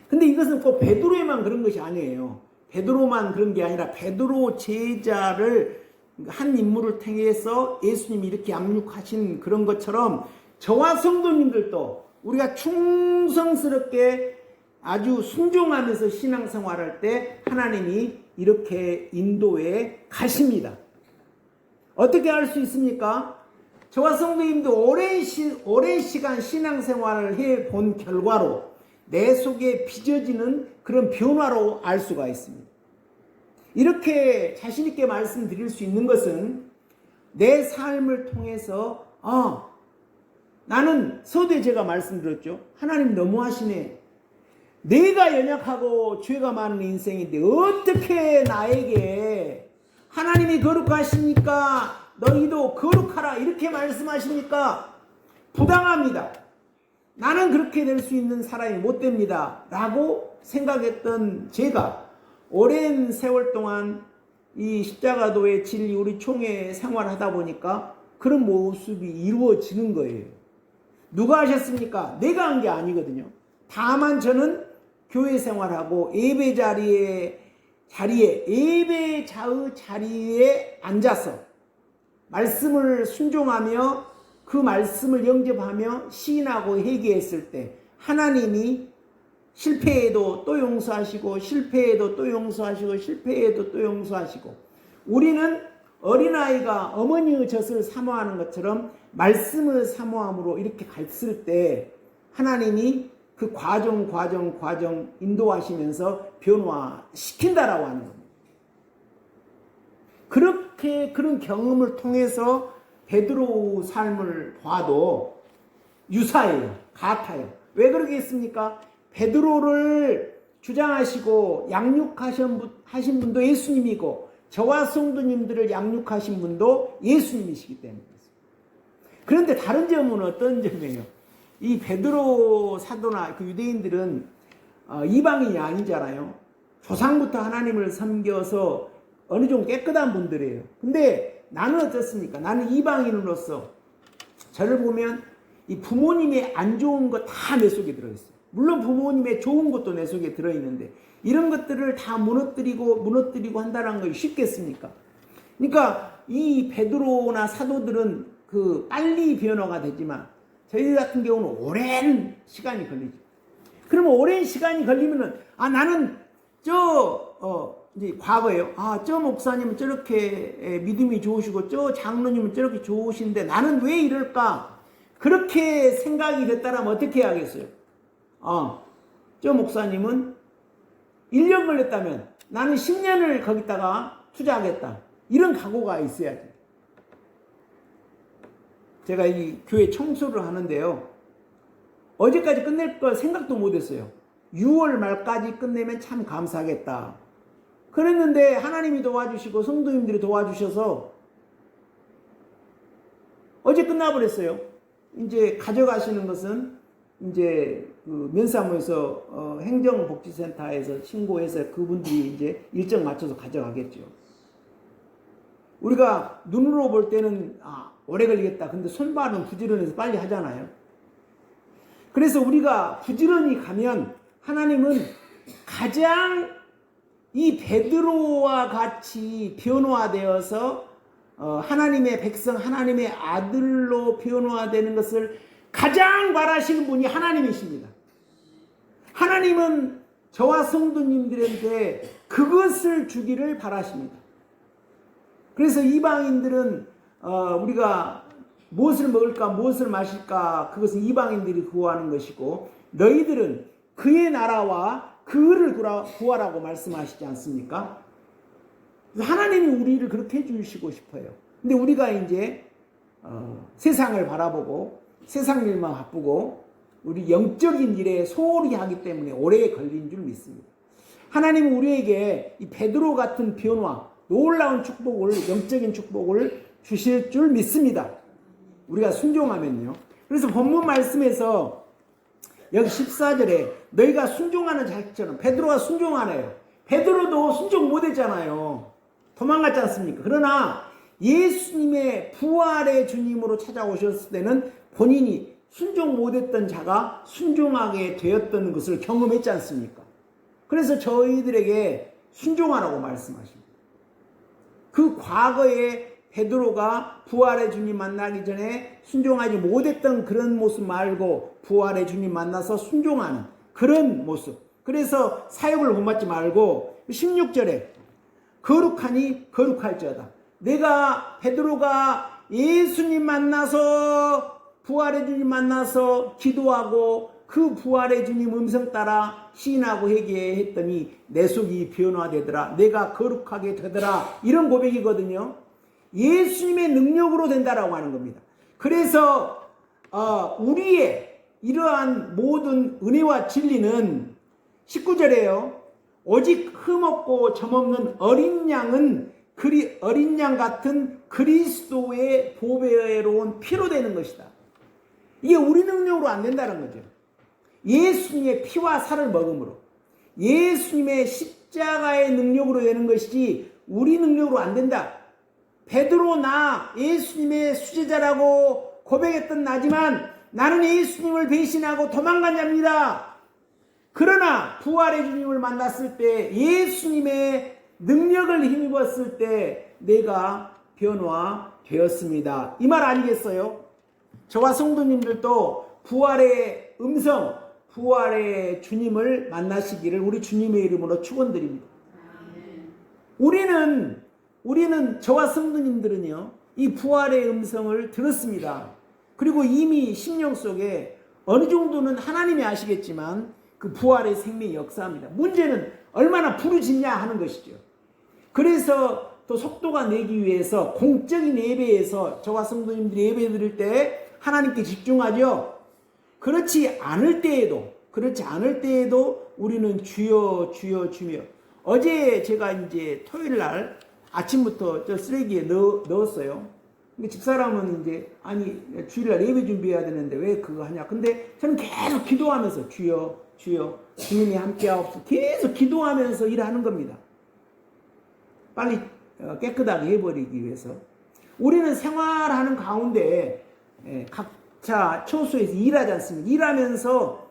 근데 이것은 꼭 베드로에만 그런 것이 아니에요. 베드로만 그런 게 아니라 베드로 제자를 한 인물을 통해서 예수님이 이렇게 양육하신 그런 것처럼 저와 성도님들도 우리가 충성스럽게 아주 순종하면서 신앙생활할 때 하나님이 이렇게 인도해 가십니다. 어떻게 할 수 있습니까? 저와 성도님도 오랜 시간 신앙생활을 해본 결과로 내 속에 빚어지는 그런 변화로 알 수가 있습니다. 이렇게 자신있게 말씀드릴 수 있는 것은 내 삶을 통해서 나는 서두에 제가 말씀드렸죠. 하나님 너무하시네. 내가 연약하고 죄가 많은 인생인데 어떻게 나에게 하나님이 거룩하십니까? 너희도 거룩하라 이렇게 말씀하십니까? 부당합니다. 나는 그렇게 될 수 있는 사람이 못 됩니다 라고 생각했던 제가 오랜 세월 동안 이 십자가도의 진리 우리 총회 생활하다 보니까 그런 모습이 이루어지는 거예요. 누가 하셨습니까? 내가 한 게 아니거든요. 다만 저는 교회 생활하고 예배 예배 자리에 앉아서 말씀을 순종하며 그 말씀을 영접하며 시인하고 회개했을 때 하나님이 실패에도 또 용서하시고 실패에도 또 용서하시고 실패에도 또 용서하시고 우리는 어린아이가 어머니의 젖을 사모하는 것처럼 말씀을 사모함으로 이렇게 갔을 때 하나님이 그 과정 인도하시면서 변화시킨다라고 하는 겁니다. 그렇게 그런 경험을 통해서 베드로 삶을 봐도 유사해요. 같아요. 왜 그러겠습니까? 베드로를 주장하시고 양육하신 분도 예수님이고 저와 성도님들을 양육하신 분도 예수님이시기 때문입니다. 그런데 다른 점은 어떤 점이에요? 이 베드로 사도나 그 유대인들은 이방인이 아니잖아요. 조상부터 하나님을 섬겨서 어느 정도 깨끗한 분들이에요. 근데 나는 어떻습니까? 나는 이방인으로서 저를 보면 이 부모님의 안 좋은 거 다 내 속에 들어있어요. 물론 부모님의 좋은 것도 내 속에 들어있는데 이런 것들을 다 무너뜨리고 한다는 것이 쉽겠습니까? 그러니까 이 베드로나 사도들은 그 빨리 변화가 되지만 저희 같은 경우는 오랜 시간이 걸리죠. 그러면 오랜 시간이 걸리면은 나는 이제 과거예요. 저 목사님은 저렇게 믿음이 좋으시고 저 장로님은 저렇게 좋으신데 나는 왜 이럴까? 그렇게 생각이 됐다면 어떻게 해야겠어요? 저 목사님은 1년 걸렸다면 나는 10년을 거기다가 투자하겠다. 이런 각오가 있어야죠. 제가 이 교회 청소를 하는데요. 어제까지 끝낼 걸 생각도 못했어요. 6월 말까지 끝내면 참 감사하겠다. 그랬는데 하나님이 도와주시고 성도님들이 도와주셔서 어제 끝나버렸어요. 이제 가져가시는 것은 이제 그 면사무에서 행정복지센터에서 신고해서 그분들이 이제 일정 맞춰서 가져가겠죠. 우리가 눈으로 볼 때는 오래 걸리겠다. 근데 손발은 부지런해서 빨리 하잖아요. 그래서 우리가 부지런히 가면 하나님은 가장 이 베드로와 같이 변화되어서 하나님의 백성, 하나님의 아들로 변화되는 것을 가장 바라시는 분이 하나님이십니다. 하나님은 저와 성도님들한테 그것을 주기를 바라십니다. 그래서 이방인들은 우리가 무엇을 먹을까 무엇을 마실까 그것은 이방인들이 구하는 것이고 너희들은 그의 나라와 그를 구하라고 말씀하시지 않습니까? 하나님이 우리를 그렇게 해주시고 싶어요. 근데 우리가 이제 세상을 바라보고 세상 일만 바쁘고 우리 영적인 일에 소홀히 하기 때문에 오래 걸린 줄 믿습니다. 하나님은 우리에게 이 베드로 같은 변화, 놀라운 축복을, 영적인 축복을 주실 줄 믿습니다. 우리가 순종하면요. 그래서 본문 말씀에서 여기 14절에 너희가 순종하는 자식처럼 베드로가 순종하네요. 베드로도 순종 못했잖아요. 도망갔지 않습니까? 그러나 예수님의 부활의 주님으로 찾아오셨을 때는 본인이 순종 못했던 자가 순종하게 되었던 것을 경험했지 않습니까? 그래서 저희들에게 순종하라고 말씀하십니다. 그 과거에 베드로가 부활의 주님 만나기 전에 순종하지 못했던 그런 모습 말고 부활의 주님 만나서 순종하는 그런 모습. 그래서 사역을 본받지 말고 16절에 거룩하니 거룩할지어다. 내가 베드로가 예수님 만나서 부활의 주님 만나서 기도하고 그 부활의 주님 음성 따라 시인하고 회개했더니 내 속이 변화되더라. 내가 거룩하게 되더라. 이런 고백이거든요. 예수님의 능력으로 된다라고 하는 겁니다. 그래서 우리의 이러한 모든 은혜와 진리는 19절에요. 오직 흠없고 점없는 어린 양 같은 그리스도의 보배로운 피로 되는 것이다. 이게 우리 능력으로 안 된다는 거죠. 예수님의 피와 살을 먹음으로 예수님의 십자가의 능력으로 되는 것이지 우리 능력으로 안 된다. 베드로 나 예수님의 수제자라고 고백했던 나지만 나는 예수님을 배신하고 도망간 자입니다. 그러나 부활의 주님을 만났을 때 예수님의 능력을 힘입었을 때 내가 변화되었습니다. 이 말 아니겠어요? 저와 성도님들도 부활의 음성, 부활의 주님을 만나시기를 우리 주님의 이름으로 축원드립니다. 우리는 저와 성도님들은요, 이 부활의 음성을 들었습니다. 그리고 이미 심령 속에 어느 정도는 하나님이 아시겠지만 그 부활의 생명이 역사합니다. 문제는 얼마나 부르짖냐 하는 것이죠. 그래서 또 속도가 내기 위해서 공적인 예배에서 저와 성도님들이 예배 드릴 때 하나님께 집중하죠. 그렇지 않을 때에도 우리는 주여 주여 주여. 어제 제가 이제 토요일 날 아침부터 저 쓰레기에 넣었어요. 근데 집사람은 이제 아니 주일날 예배 준비해야 되는데 왜 그거 하냐. 근데 저는 계속 기도하면서 주여 주여 주님이 함께하옵소서 계속 기도하면서 일하는 겁니다. 빨리 깨끗하게 해버리기 위해서. 우리는 생활하는 가운데 각자 처소에서 일하지 않습니까? 일하면서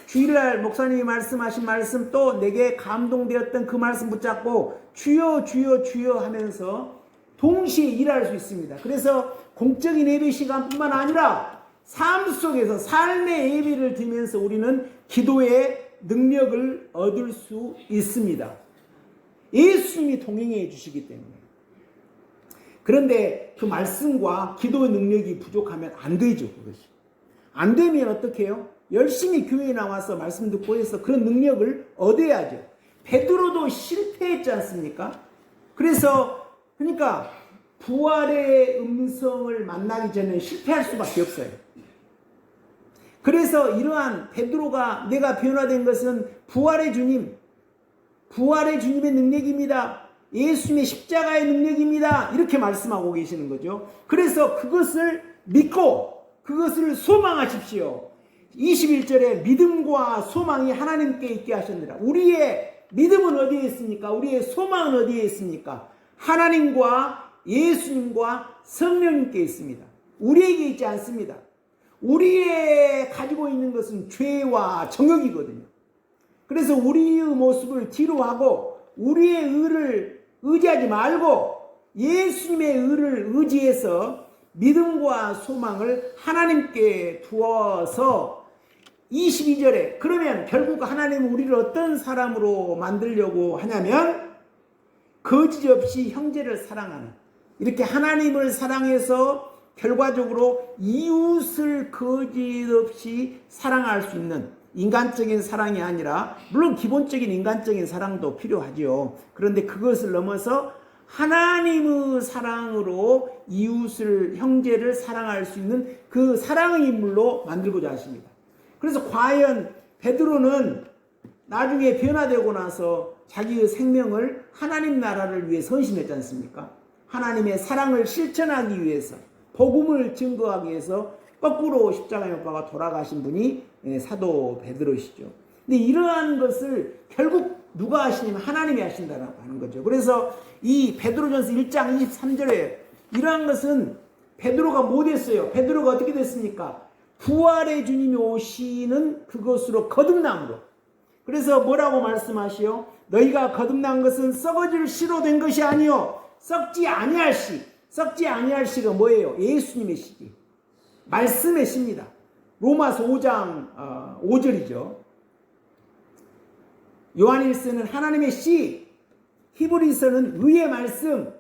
주일날 목사님이 말씀하신 말씀 또 내게 감동되었던 그 말씀 붙잡고 주여 주여 주여 하면서 동시에 일할 수 있습니다. 그래서 공적인 예배 시간뿐만 아니라 삶 속에서 삶의 예배를 드리면서 우리는 기도의 능력을 얻을 수 있습니다. 예수님이 동행해 주시기 때문에. 그런데 그 말씀과 기도의 능력이 부족하면 안 되죠. 그것이. 안 되면 어떻게 해요? 열심히 교회에 나와서 말씀 듣고 해서 그런 능력을 얻어야죠. 베드로도 실패했지 않습니까? 그러니까 부활의 음성을 만나기 전에 실패할 수밖에 없어요. 그래서 이러한 베드로가 내가 변화된 것은 부활의 주님의 능력입니다. 예수님의 십자가의 능력입니다. 이렇게 말씀하고 계시는 거죠. 그래서 그것을 믿고 그것을 소망하십시오. 21절에 믿음과 소망이 하나님께 있게 하셨느라. 우리의 믿음은 어디에 있습니까? 우리의 소망은 어디에 있습니까? 하나님과 예수님과 성령님께 있습니다. 우리에게 있지 않습니다. 우리의 가지고 있는 것은 죄와 정욕이거든요. 그래서 우리의 모습을 뒤로 하고 우리의 의를 의지하지 말고 예수님의 의를 의지해서 믿음과 소망을 하나님께 두어서 22절에 그러면 결국 하나님은 우리를 어떤 사람으로 만들려고 하냐면 거짓없이 형제를 사랑하는, 이렇게 하나님을 사랑해서 결과적으로 이웃을 거짓없이 사랑할 수 있는 인간적인 사랑이 아니라, 물론 기본적인 인간적인 사랑도 필요하지요. 그런데 그것을 넘어서 하나님의 사랑으로 이웃을, 형제를 사랑할 수 있는 그 사랑의 인물로 만들고자 하십니다. 그래서 과연 베드로는 나중에 변화되고 나서 자기의 생명을 하나님 나라를 위해 헌신했지 않습니까? 하나님의 사랑을 실천하기 위해서, 복음을 증거하기 위해서 거꾸로 십자가에 못 박아 돌아가신 분이 사도 베드로시죠. 근데 이러한 것을 결국 누가 하시냐면 하나님이 하신다라고 하는 거죠. 그래서 이 베드로전서 1장 23절에 이러한 것은 베드로가 못했어요. 베드로가 어떻게 됐습니까? 부활의 주님이 오시는 그것으로 거듭남으로. 그래서 뭐라고 말씀하시오? 너희가 거듭난 것은 썩어질 씨로 된 것이 아니요 썩지 아니할 씨. 썩지 아니할 씨가 뭐예요? 예수님의 씨지. 말씀의 씨입니다. 로마서 5장 5절이죠. 요한일서는 하나님의 씨, 히브리서는 의의 말씀,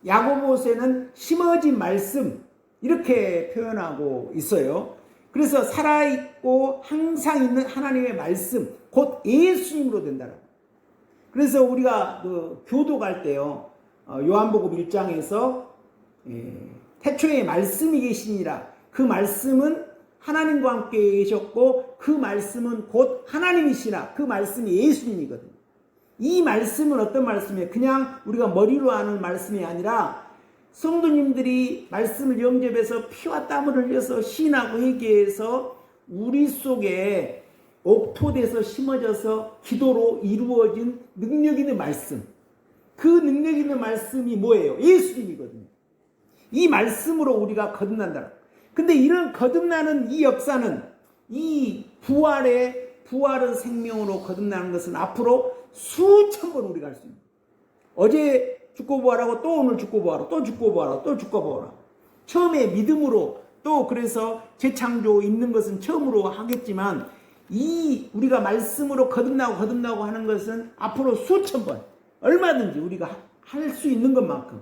야고보서는 심어진 말씀, 이렇게 표현하고 있어요. 그래서 살아있고 항상 있는 하나님의 말씀, 곧 예수님으로 된다. 그래서 우리가 그 교도 갈 때요, 요한복음 1장에서 태초에 말씀이 계시니라, 그 말씀은 하나님과 함께 계셨고 그 말씀은 곧 하나님이시라, 그 말씀이 예수님이거든요. 이 말씀은 어떤 말씀이에요? 그냥 우리가 머리로 아는 말씀이 아니라 성도님들이 말씀을 영접해서 피와 땀을 흘려서 신하고 회개해서 우리 속에 옥토돼서 심어져서 기도로 이루어진 능력 있는 말씀, 그 능력 있는 말씀이 뭐예요? 예수님이거든요. 이 말씀으로 우리가 거듭난다. 근데 이런 거듭나는 이 역사는, 이 부활의 생명으로 거듭나는 것은 앞으로 수천 번 우리가 할 수 있는, 어제 죽고 부활하고 또 오늘 죽고 부활하고 또 죽고 부활하고 또 죽고 부활하고, 처음에 믿음으로, 또 그래서 재창조 있는 것은 처음으로 하겠지만, 이 우리가 말씀으로 거듭나고 하는 것은 앞으로 수천 번 얼마든지 우리가 할 수 있는 것만큼.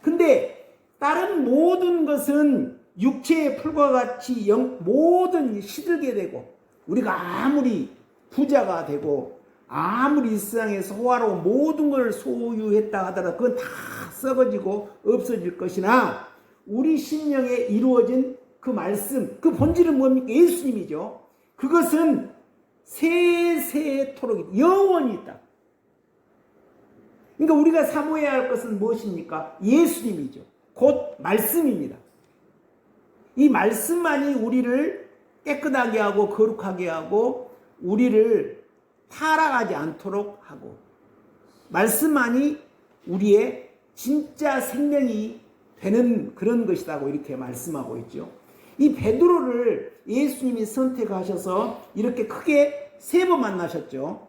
근데 다른 모든 것은 육체의 풀과 같이 모든 시들게 되고, 우리가 아무리 부자가 되고 아무리 이 세상에서 호화로운 모든 걸 소유했다 하더라도 그건 다 썩어지고 없어질 것이나, 우리 심령에 이루어진 그 말씀, 그 본질은 뭡니까? 예수님이죠. 그것은 세세토록 영원히 있다. 그러니까 우리가 사모해야 할 것은 무엇입니까? 예수님이죠. 곧 말씀입니다. 이 말씀만이 우리를 깨끗하게 하고 거룩하게 하고 우리를 타락하지 않도록 하고, 말씀만이 우리의 진짜 생명이 되는 그런 것이라고 이렇게 말씀하고 있죠. 이 베드로를 예수님이 선택하셔서 이렇게 크게 3번 만나셨죠.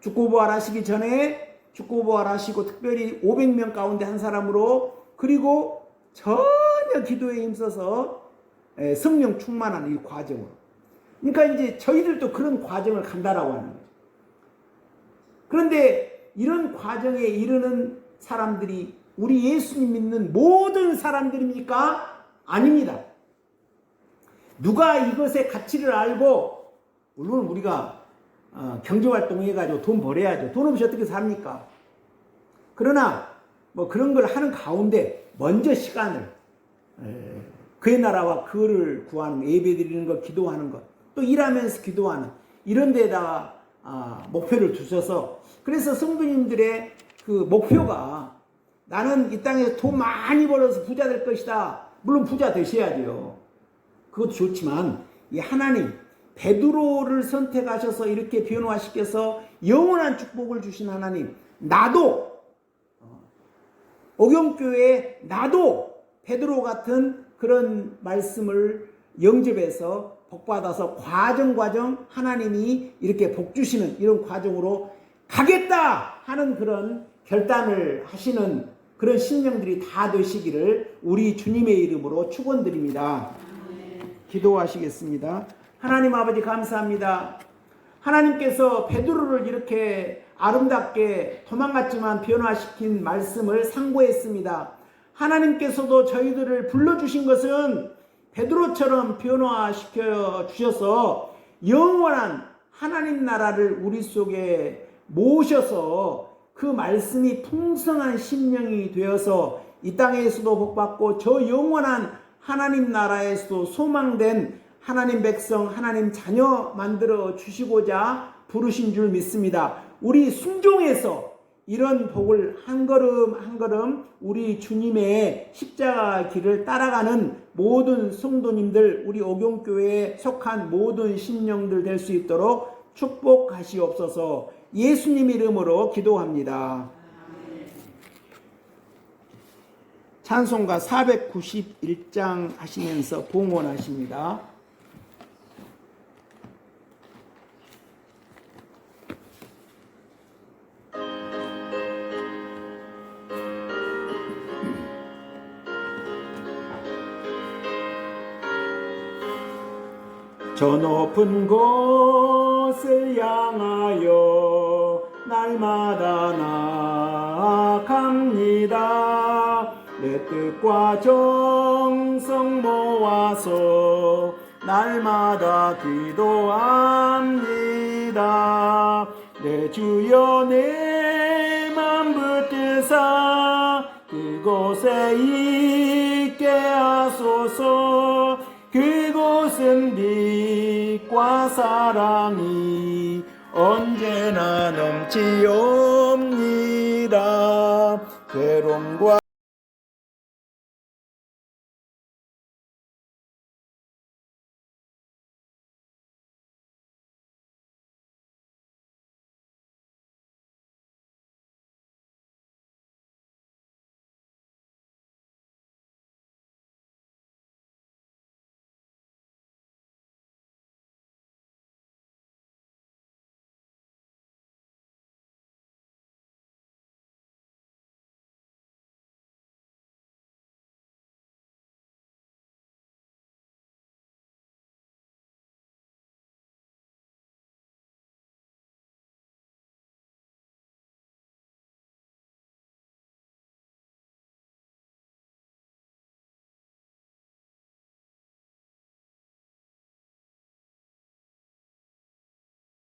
죽고 부활하시기 전에, 죽고 부활하시고 특별히 500명 가운데 한 사람으로, 그리고 전혀 기도에 힘써서 성령 충만하는 이 과정으로. 그러니까 이제 저희들도 그런 과정을 간다라고 하는 거죠. 그런데 이런 과정에 이르는 사람들이 우리 예수님 믿는 모든 사람들입니까? 아닙니다. 누가 이것의 가치를 알고, 물론 우리가 경제활동 해가지고 돈 벌어야죠. 돈 없이 어떻게 삽니까? 그러나 뭐 그런 걸 하는 가운데 먼저 시간을, 그의 나라와 그를 구하는 것, 예배드리는 것, 기도하는 것, 또 일하면서 기도하는, 이런 데다가 목표를 두셔서, 그래서 성도님들의 그 목표가, 나는 이 땅에서 돈 많이 벌어서 부자 될 것이다. 물론 부자 되셔야죠. 그것도 좋지만, 이 하나님, 베드로를 선택하셔서 이렇게 변화시켜서 영원한 축복을 주신 하나님, 나도, 오경교회에 나도 베드로 같은 그런 말씀을 영접해서 복받아서 과정 하나님이 이렇게 복 주시는 이런 과정으로 가겠다 하는 그런 결단을 하시는 그런 심령들이 다 되시기를 우리 주님의 이름으로 축원드립니다. 기도하시겠습니다. 하나님 아버지 감사합니다. 하나님께서 베드로를 이렇게 아름답게 도망갔지만 변화시킨 말씀을 상고했습니다. 하나님께서도 저희들을 불러주신 것은 베드로처럼 변화시켜 주셔서 영원한 하나님 나라를 우리 속에 모셔서 그 말씀이 풍성한 심령이 되어서 이 땅에서도 복받고 저 영원한 하나님 나라에서도 소망된 하나님 백성, 하나님 자녀 만들어 주시고자 부르신 줄 믿습니다. 우리 순종해서 이런 복을 한 걸음 한 걸음 우리 주님의 십자가 길을 따라가는 모든 성도님들, 우리 오경교회에 속한 모든 심령들 될 수 있도록 축복하시옵소서. 예수님 이름으로 기도합니다. 찬송가 491장 하시면서 봉헌하십니다. 저 높은 곳을 향하여 날마다 나아갑니다. 내 뜻과 정성 모아서 날마다 기도합니다. 내 주여 내 맘 붙드사 그곳에 있게 하소서. 그곳은 빛과 사랑이 언제나 넘치옵니다. 괴로움과